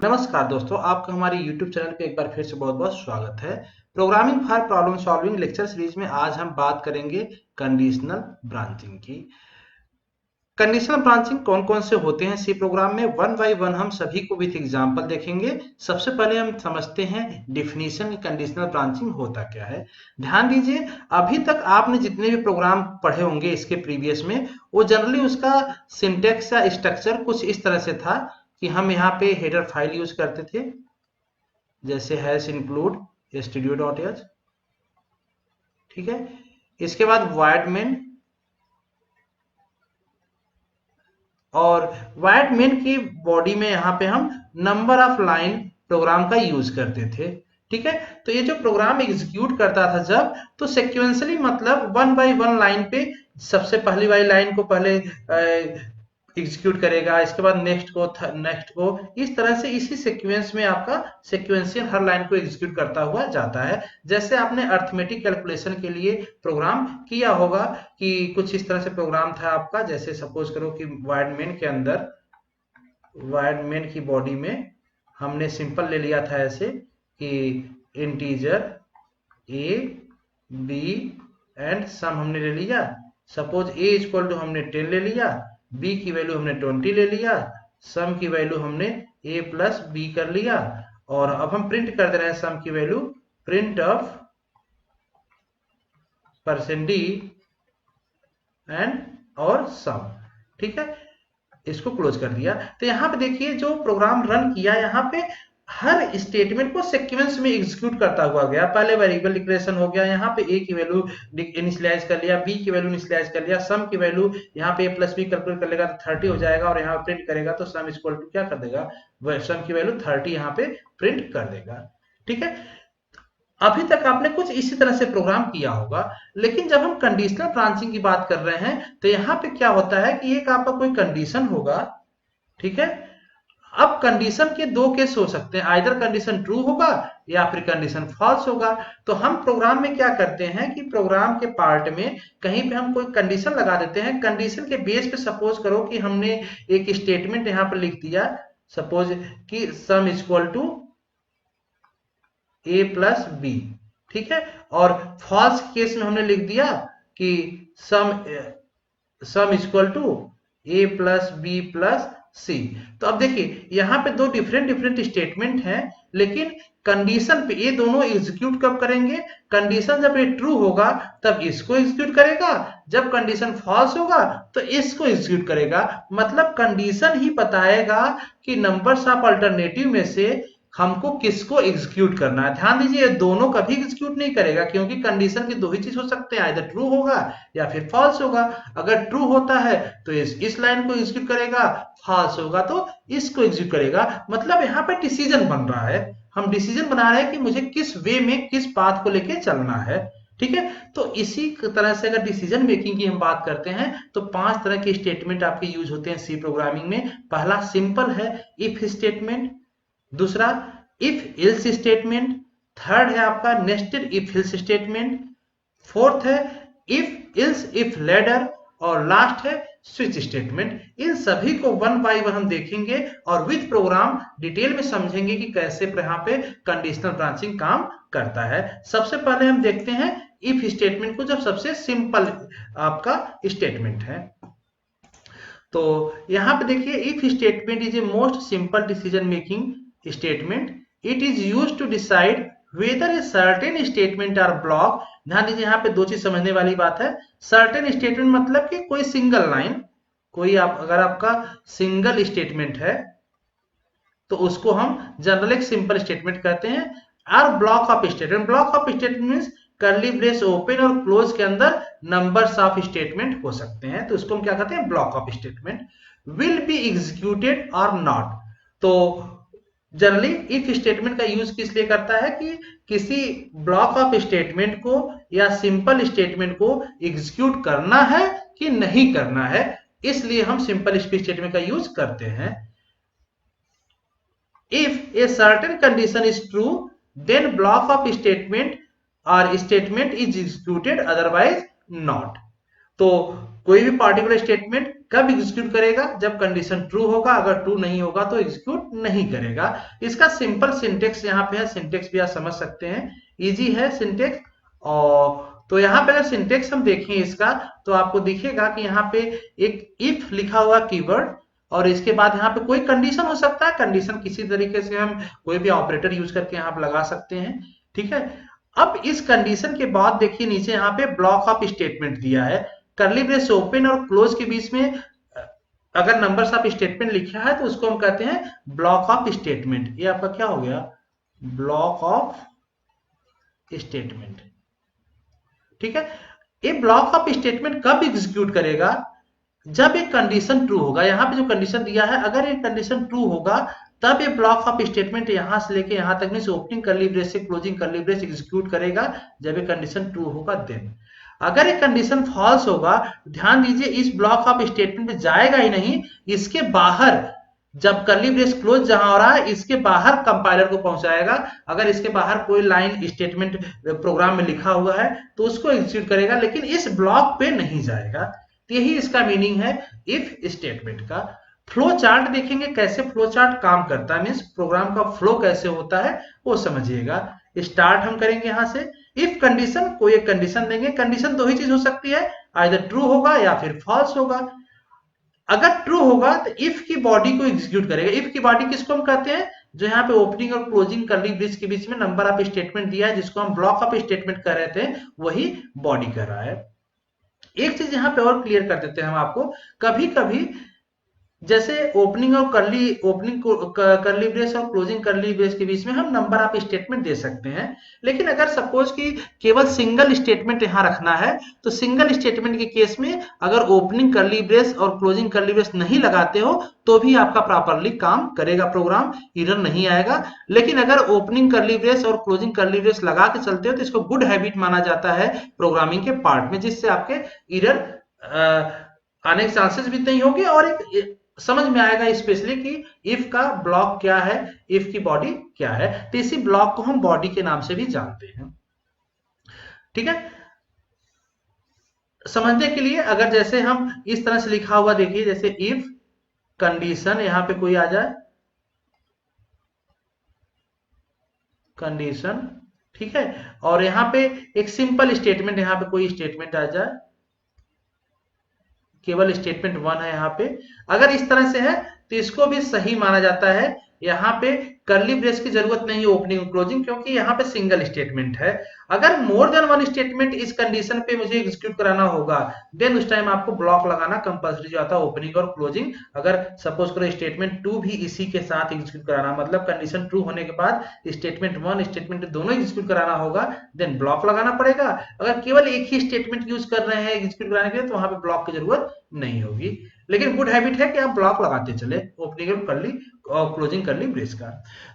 नमस्कार दोस्तों, आपका हमारे YouTube चैनल पे एक बार फिर से बहुत-बहुत स्वागत है। Programming for problem solving lecture series में आज हम बात करेंगे कंडीशनल ब्रांचिंग की। कंडीशनल ब्रांचिंग कौन-कौन से होते हैं सी प्रोग्राम में, वन बाय वन हम सभी को विथ एग्जांपल देखेंगे। सबसे पहले हम समझते हैं डेफिनेशन की कंडीशनल ब्रांचिंग होता क्या है। ध्यान दीजिए, अभी तक आपने जितने भी प्रोग्राम पढ़े होंगे इसके प्रीवियस में, वो जनरली उसका सिंटैक्स या स्ट्रक्चर कुछ इस तरह से था कि हम यहाँ पे हेडर फाइल यूज करते थे, जैसे हैश इंक्लूड stdio.h। ठीक है, इसके बाद void main, और void main की बॉडी में यहाँ पे हम नंबर ऑफ लाइन प्रोग्राम का यूज करते थे। ठीक है, तो ये जो प्रोग्राम एग्जीक्यूट करता था जब, तो सिक्वेंसली मतलब वन बाय वन लाइन पे सबसे पहली वाली लाइन को पहले एग्जीक्यूट करेगा, इसके बाद नेक्स्ट को, इस तरह से इसी सीक्वेंस में आपका सीक्वेंशियल हर लाइन को एग्जीक्यूट करता हुआ जाता है। जैसे आपने अर्थमेटिक कैलकुलेशन के लिए प्रोग्राम किया होगा कि कुछ इस तरह से प्रोग्राम था आपका, जैसे सपोज करो कि void main के अंदर void main की बॉडी में हमने सिंपल ले लिया था ऐसे कि integer a b and sum हमने ले लिया। सपोज a इक्वल टू हमने 10 ले लिया, b की वैल्यू हमने 20 ले लिया, सम की वैल्यू हमने a प्लस b कर लिया, और अब हम प्रिंट कर दे रहे हैं सम की value print of %d and और सम। ठीक है, इसको क्लोज कर दिया। तो यहाँ पे देखिए जो प्रोग्राम रन किया, यहाँ पे हर स्टेटमेंट को सीक्वेंस में एग्जीक्यूट करता हुआ गया। पहले वेरिएबल डिक्लेरेशन हो गया, यहाँ पे a की वैल्यू इनिशियलाइज कर लिया, b की वैल्यू इनिशियलाइज कर लिया, सम की वैल्यू यहाँ पे a प्लस b कैलकुलेट कर लेगा तो 30 हो जाएगा, और यहाँ प्रिंट करेगा तो सम इक्वल टू क्या कर देगा, सम की वैल्यू 30 यहाँ पे प्रिंट कर देगा। ठीक है, अभी तक आपने कुछ इसी तरह से प्रोग्राम किया होगा, लेकिन जब हम कंडीशनल ब्रांचिंग की बात कर रहे हैं तो यहाँ पे क्या होता है कि एक आपका कोई कंडीशन होगा। ठीक है, अब कंडीशन के दो केस हो सकते हैं, आइदर कंडीशन ट्रू होगा या फिर कंडीशन फॉल्स होगा। तो हम प्रोग्राम में क्या करते हैं कि प्रोग्राम के पार्ट में कहीं पे हम कोई कंडीशन लगा देते हैं। कंडीशन के बेस पे सपोज करो कि हमने एक स्टेटमेंट यहाँ पर लिख दिया, सपोज कि sum equal to a plus B. ठीक है, और फॉल्स केस में हमने लिख दिया कि sum equal to a plus B plus C. तो अब देखिए यहाँ पे दो डिफरेंट स्टेटमेंट हैं, लेकिन कंडीशन पे ये दोनों एग्जीक्यूट कब करेंगे, कंडीशन जब ये ट्रू होगा तब इसको एग्जीक्यूट करेगा, जब कंडीशन फॉल्स होगा तो इसको एग्जीक्यूट करेगा। मतलब कंडीशन ही बताएगा कि नंबर्स ऑफ अल्टरनेटिव में से हमको किसको एग्जीक्यूट करना है। ध्यान दीजिए, दोनों कभी एग्जीक्यूट नहीं करेगा, क्योंकि कंडीशन के दो ही चीज हो सकते हैं, आइदर ट्रू होगा या फिर फॉल्स होगा। अगर ट्रू होता है तो इस लाइन को एग्जीक्यूट करेगा, फॉल्स होगा तो इसको एग्जीक्यूट करेगा। मतलब यहाँ पे डिसीजन बन रहा है, हम डिसीजन बना रहे हैं कि मुझे किस वे में किस पाथ को लेके चलना है। ठीक है, तो इसी तरह से अगर डिसीजन मेकिंग की हम बात करते हैं तो 5 तरह के स्टेटमेंट आपके यूज होते हैं सी प्रोग्रामिंग में। पहला सिंपल है इफ स्टेटमेंट, दूसरा इफ एल्स स्टेटमेंट, थर्ड है आपका nested if else statement, fourth है इफ एल्स इफ लैडर, और लास्ट है स्विच स्टेटमेंट। इन सभी को वन बाय वन हम देखेंगे और विद प्रोग्राम डिटेल में समझेंगे कि कैसे यहाँ पे कंडीशनल ब्रांचिंग काम करता है। सबसे पहले हम देखते हैं इफ स्टेटमेंट को, जो सबसे सिंपल आपका स्टेटमेंट है। तो यहाँ पे देखिए if statement is a most simple decision making statement. It is used to decide whether a certain statement or block। ध्यान दीजिए यहाँ पे दो चीज समझने वाली बात है। certain statement मतलब कि कोई सिंगल लाइन, कोई अगर आपका सिंगल स्टेटमेंट है तो उसको हम जनरल एक सिंपल स्टेटमेंट कहते हैं। और block of statement, block of statement means curly brace open और क्लोज के अंदर नंबर्स ऑफ स्टेटमेंट हो सकते हैं, तो उसको हम क्या कहते हैं, block of statement. Will be executed और नॉट, तो जनरली इफ स्टेटमेंट का यूज किस लिए करता है कि किसी ब्लॉक ऑफ स्टेटमेंट को या सिंपल स्टेटमेंट को एग्जीक्यूट करना है कि नहीं करना है, इसलिए हम सिंपल स्टेटमेंट का यूज करते हैं। If a certain condition is true then block of statement और statement is executed, otherwise not. तो कोई भी पार्टिकुलर स्टेटमेंट कब एग्जीक्यूट करेगा, जब कंडीशन ट्रू होगा, अगर ट्रू नहीं होगा तो एग्जीक्यूट नहीं करेगा। इसका सिंपल सिंटेक्स यहाँ पे है, सिंटेक्स भी आप समझ सकते हैं, इजी है सिंटेक्स। और तो यहाँ पे अगर सिंटेक्स हम देखें इसका, तो आपको दिखेगा कि यहाँ पे एक इफ लिखा हुआ कीवर्ड, और इसके बाद यहाँ पे कोई कंडीशन हो सकता है, कंडीशन किसी तरीके से हम कोई भी ऑपरेटर यूज करके यहाँ पे लगा सकते हैं, ठीक है। अब इस कंडीशन के बाद देखिए नीचे यहाँ पे ब्लॉक ऑफ स्टेटमेंट दिया है, कर्ली ब्रेस ओपन और क्लोज के बीच में अगर नंबर्स ऑफ स्टेटमेंट लिखा है तो उसको हम कहते हैं ब्लॉक ऑफ स्टेटमेंट। ये आपका क्या हो गया, ब्लॉक ऑफ स्टेटमेंट, ठीक है। ये ब्लॉक ऑफ स्टेटमेंट कब एग्जीक्यूट करेगा, जब एक कंडीशन ट्रू होगा। यहाँ पे जो कंडीशन दिया है, अगर ये कंडीशन ट्रू होगा तब ये ब्लॉक ऑफ स्टेटमेंट यहां से लेके यहां तक में ओपनिंग कर्ली ब्रेस से क्लोजिंग कर्ली ब्रेस एग्जीक्यूट करेगा, जब ये कंडीशन ट्रू होगा देन। अगर एक कंडीशन फॉल्स होगा, ध्यान दीजिए इस ब्लॉक ऑफ स्टेटमेंट में जाएगा ही नहीं, इसके बाहर जब कर्ली ब्रेस क्लोज जहां हो रहा है इसके बाहर कंपाइलर को पहुंचाएगा। अगर इसके बाहर कोई लाइन स्टेटमेंट प्रोग्राम में लिखा हुआ है तो उसको एग्जीक्यूट करेगा, लेकिन इस ब्लॉक पे नहीं जाएगा। तो यही इसका मीनिंग है इफ स्टेटमेंट का। फ्लो चार्ट देखेंगे कैसे फ्लो चार्ट काम करता है, मीन्स प्रोग्राम का फ्लो कैसे होता है वो समझिएगा। स्टार्ट हम करेंगे यहां से, इफ कंडीशन, कोई एक कंडीशन देंगे, कंडीशन दो ही चीज हो सकती है, आइदर ट्रू होगा या फिर फॉल्स होगा। अगर ट्रू होगा तो इफ की बॉडी को एग्जीक्यूट करेगा। इफ की बॉडी किसको हम कहते हैं, जो यहाँ पे ओपनिंग और क्लोजिंग कर्ली ब्रेस के बीच में नंबर ऑफ स्टेटमेंट दिया है, जिसको हम ब्लॉक ऑफ स्टेटमेंट कह रहे थे, वही बॉडी कर रहा है। एक चीज यहाँ पे और क्लियर कर देते हैं हम आपको, कभी कभी जैसे ओपनिंग कर्ली ब्रेस और क्लोजिंग कर्ली ब्रेस के बीच में हम नंबर ऑफ स्टेटमेंट दे सकते हैं, लेकिन अगर सपोज कि केवल सिंगल स्टेटमेंट यहां रखना है तो सिंगल स्टेटमेंट के केस में अगर ओपनिंग कर्ली ब्रेस और क्लोजिंग कर्ली ब्रेस नहीं लगाते हो तो भी आपका प्रॉपरली काम करेगा प्रोग्राम, एरर नहीं आएगा। लेकिन अगर ओपनिंग कर्ली ब्रेस और क्लोजिंग कर्ली ब्रेस लगा के चलते हो तो इसको गुड हैबिट माना जाता है प्रोग्रामिंग के पार्ट में, जिससे आपके एरर आने के चांसेस भी नहीं होंगे और एक समझ में आएगा स्पेशली कि इफ का ब्लॉक क्या है, इफ की बॉडी क्या है। तो इसी ब्लॉक को हम बॉडी के नाम से भी जानते हैं, ठीक है। समझने के लिए अगर जैसे हम इस तरह से लिखा हुआ देखिए, जैसे इफ कंडीशन, यहां पे कोई आ जाए कंडीशन, ठीक है, और यहां पे एक सिंपल स्टेटमेंट, यहां पे कोई स्टेटमेंट आ जाए, केवल स्टेटमेंट 1 है यहाँ पे, अगर इस तरह से है तो इसको भी सही माना जाता है। यहाँ पे कर्ली ब्रेस की जरूरत नहीं है ओपनिंग और क्लोजिंग, क्योंकि यहाँ पे सिंगल स्टेटमेंट है। अगर मोर देन वन स्टेटमेंट इस कंडीशन पे मुझे एग्जीक्यूट कराना होगा, देन उस टाइम आपको ब्लॉक लगाना कंपलसरी जो आता है ओपनिंग और क्लोजिंग। अगर सपोज करो स्टेटमेंट 2 भी इसी के साथ एग्जीक्यूट कराना, मतलब कंडीशन ट्रू होने के बाद स्टेटमेंट 1 स्टेटमेंट दोनों एग्जीक्यूट कराना होगा, देन ब्लॉक लगाना पड़ेगा। अगर केवल एक ही स्टेटमेंट यूज कर रहे हैं एग्जीक्यूट कराने के लिए तो वहां पे ब्लॉक की जरूरत नहीं होगी। लेकिन गुड हैबिट है कि आप ब्लॉक लगाते चले ओपनिंग और कर्ली और क्लोजिंग कर्ली ब्रेस का।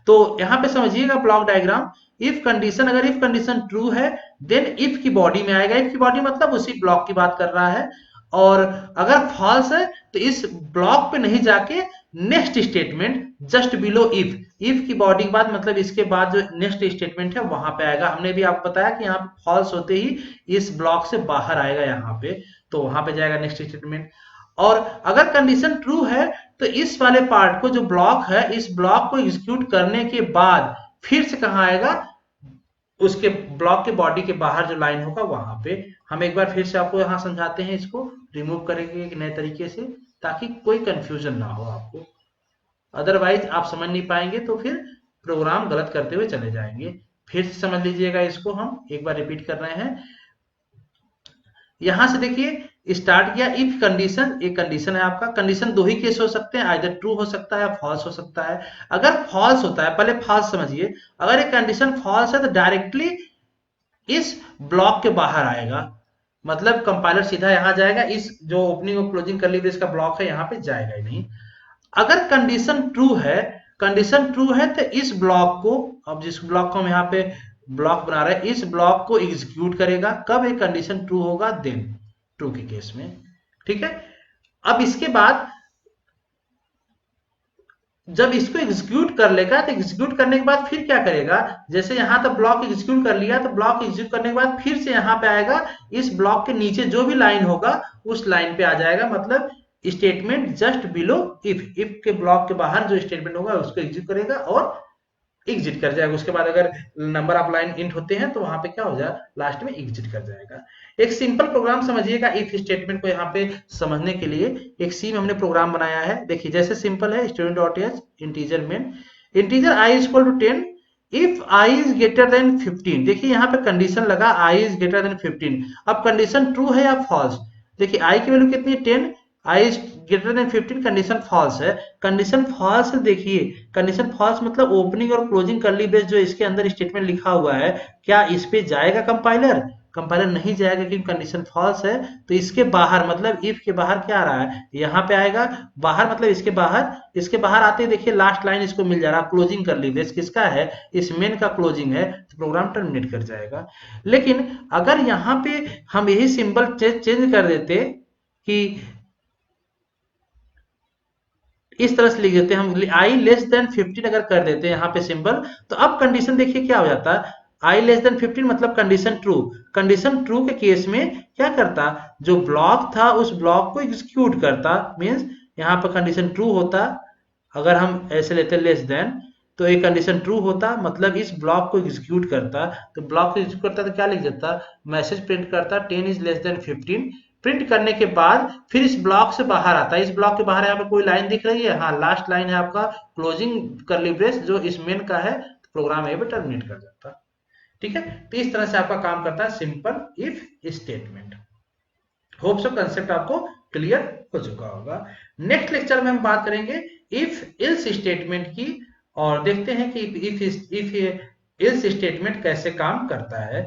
तो यहां पे समझिएगा ब्लॉक डायग्राम, इफ कंडीशन, अगर इफ कंडीशन ट्रू है देन इफ की बॉडी में आएगा, इफ की बॉडी मतलब उसी ब्लॉक की बात कर रहा है। और अगर फॉल्स है तो इस ब्लॉक पे नहीं जाके next statement just below if, if की बॉडी के बाद मतलब इसके बाद जो नेक्स्ट स्टेटमेंट है वहां पे आएगा। हमने भी आपको बताया कि यहाँ पे फॉल्स होते ही इस ब्लॉक से बाहर आएगा यहाँ पे, तो वहां पे जाएगा नेक्स्ट स्टेटमेंट। और अगर कंडीशन ट्रू है तो इस वाले पार्ट को जो ब्लॉक है, इस ब्लॉक को एग्जीक्यूट करने के बाद फिर से कहां आएगा, उसके ब्लॉक के बॉडी के बाहर जो लाइन होगा वहां पे। हम एक बार फिर से आपको यहां समझाते हैं, इसको रिमूव करेंगे एक नए तरीके से ताकि कोई कंफ्यूजन ना हो आपको, अदरवाइज आप समझ नहीं पाएंगे तो फिर प्रोग्राम गलत करते हुए चले जाएंगे। फिर से समझ लीजिएगा, इसको हम एक बार रिपीट कर रहे हैं। यहां से देखिए स्टार्ट किया, इफ कंडीशन, एक कंडीशन है आपका, कंडीशन दो ही केस हो सकते हैं, आइदर ट्रू हो सकता है या फॉल्स हो सकता है। अगर फॉल्स होता है, पहले फॉल्स समझिए, अगर एक कंडीशन फॉल्स है तो डायरेक्टली इस ब्लॉक के बाहर आएगा, मतलब कंपाइलर सीधा यहां जाएगा, इस जो ओपनिंग और क्लोजिंग कर्ली ब्रेस का ब्लॉक है यहां पे जाएगा ही नहीं। अगर कंडीशन ट्रू है, कंडीशन ट्रू है तो इस ब्लॉक को, अब जिस ब्लॉक को हम यहाँ पे ब्लॉक बना रहे हैं, इस ब्लॉक को एग्जीक्यूट करेगा कब एक कंडीशन ट्रू होगा, देन ट्रू के केस में, ठीक है। अब इसके बाद जब इसको एग्जीक्यूट कर लेगा तो एग्जीक्यूट करने के बाद फिर क्या करेगा, जैसे यहाँ तक ब्लॉक एग्जीक्यूट कर लिया तो ब्लॉक एग्जीक्यूट करने के बाद फिर से यहाँ पे आएगा, इस ब्लॉक के नीचे जो भी लाइन होगा उस लाइन पे आ जाएगा, मतलब स्टेटमेंट जस्ट बिलो इफ के ब्लॉक के बाहर जो स्टेटमेंट होगा उसको एग्जीक्यूट करेगा और एग्जिट कर जाएगा। उसके बाद अगर नंबर ऑफ लाइन इंट होते हैं तो वहां पे क्या हो जाएगा, लास्ट में एग्जिट कर जाएगा। एक सिंपल प्रोग्राम समझिएगा इफ स्टेटमेंट को यहाँ पे समझने के लिए। एक सी में हमने प्रोग्राम बनाया है, देखिए जैसे सिंपल है, student dot H integer main integer I is equal to 10 if I is greater than 15। देखिए यहाँ पे कंडीशन लगा आई इज ग्रेटर देन 15। अब कंडीशन ट्रू है या फॉल्स, देखिए आई की वैल्यू कितनी है 10, I is greater than 15, condition false है। कंडीशन फॉल्स देखिए, कंडीशन फॉल्स मतलब ओपनिंग और क्लोजिंग कर्ली ब्रेस जो इसके अंदर स्टेटमेंट लिखा हुआ है, क्या इस पे जाएगा कंपाइलर, कंपाइलर नहीं जाएगा क्योंकि कंडीशन फॉल्स है। तो इसके बाहर मतलब इफ के बाहर क्या आ रहा है, यहाँ पे आएगा बाहर, मतलब इसके बाहर आते ही देखिए लास्ट लाइन इसको मिल जा रहा है, क्लोजिंग कर्ली ब्रेस किसका है, इस मेन का क्लोजिंग है, तो प्रोग्राम टर्मिनेट कर जाएगा। लेकिन अगर यहाँ पे हम यही सिंबल चेंज कर देते कि इस तरह से लिख देते हैं हम, आई लेस देन 15 अगर कर देते हैं यहाँ पे सिंबल, तो अब कंडीशन देखिए क्या हो जाता है, आई लेस देन 15 मतलब कंडीशन ट्रू। कंडीशन ट्रू के केस में क्या करता, जो ब्लॉक था उस ब्लॉक को एग्जीक्यूट करता, मींस यहाँ पर कंडीशन ट्रू होता। अगर हम ऐसे लेते लेस देन तो एक कंडीशन ट्रू होता, मतलब इस ब्लॉक को एग्जीक्यूट करता, तो ब्लॉक को एग्जीक्यूट करता तो क्या लिख देता, मैसेज प्रिंट करता 10 इज लेस देन 15। प्रिंट करने के बाद फिर इस ब्लॉक से बाहर आता है, इस ब्लॉक के बाहर यहाँ पे कोई लाइन दिख रही है, हाँ लास्ट लाइन है आपका क्लोजिंग कर्ली ब्रेस जो इस मेन का है, तो प्रोग्राम यहीं पे टर्मिनेट कर जाता। ठीक है, तो इस तरह से आपका काम करता है simple if statement. Hope so concept आपको क्लियर हो चुका होगा। नेक्स्ट लेक्चर में हम बात करेंगे इफ इल्स स्टेटमेंट की, और देखते हैं कि इफ इल्स स्टेटमेंट कैसे काम करता है।